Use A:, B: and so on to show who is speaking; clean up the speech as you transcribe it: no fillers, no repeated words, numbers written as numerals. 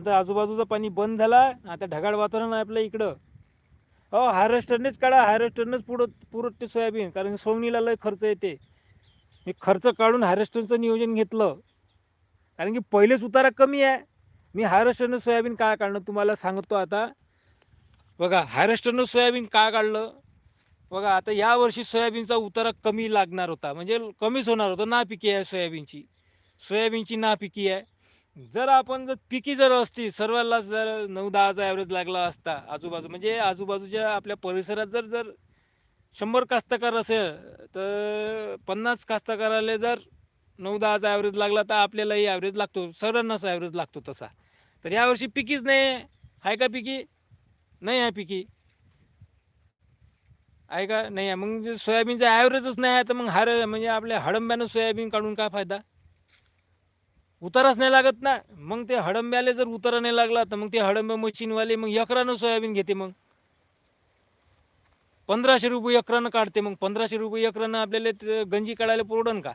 A: तर आजूबाजूचं पाणी बंद झाला. आता ढगाळ वातावरण आहे आपल्या इकडं. हो, हार्वेस्टरनेच काढा, हार्वेस्टरनेच पुरत ते सोयाबीन, कारण सोंगणीला लय खर्च येते. मी खर्च काढून हार्वेस्टरचं नियोजन घेतलं, कारण की पहिलेच उतारा कमी आहे. मी हार्वेस्टरनं सोयाबीन काय काढणं तुम्हाला सांगतो आता. बघा, हार्वेस्टरनं सोयाबीन का काढलं. बघा, आता यावर्षी सोयाबीनचा उतारा कमी लागणार होता, म्हणजे कमीच होणार होता. नापिकी आहे सोयाबीनची नापिकी आहे. जर पिकी जर असती, सर्वांना जर 9-10चा ॲव्हरेज लागला असता आजूबाजू, म्हणजे आजूबाजूच्या आपल्या परिसरात जर जर 100 कास्तकार असेल, तर 50 कास्तकाराला जर 9-10चा ॲव्हरेज लागला, तर आपल्यालाही ॲव्हरेज लागतो, सर्वांनाच ॲव्हरेज लागतो तसा. तर यावर्षी पिकीच नाही आहे का पिकी? नाही आहे पिकी. आहे का? नाही आहे. मग जे सोयाबीनचा ॲव्हरेजच नाही आहे, तर मग म्हणजे आपल्या हडंब्यानं सोयाबीन काढून काय फायदा? उताराच नाही लागत ना. मग ते हडंब्याला जर उतारा नाही लागला, तर मग ते हडंबा मशीनवाले मग एकरानं सोयाबीन घेते. मग 1500 रुपये एकरानं काढते. मग 1500 रुपये एकरानं आपल्याला गंजी काढायला परवडन का?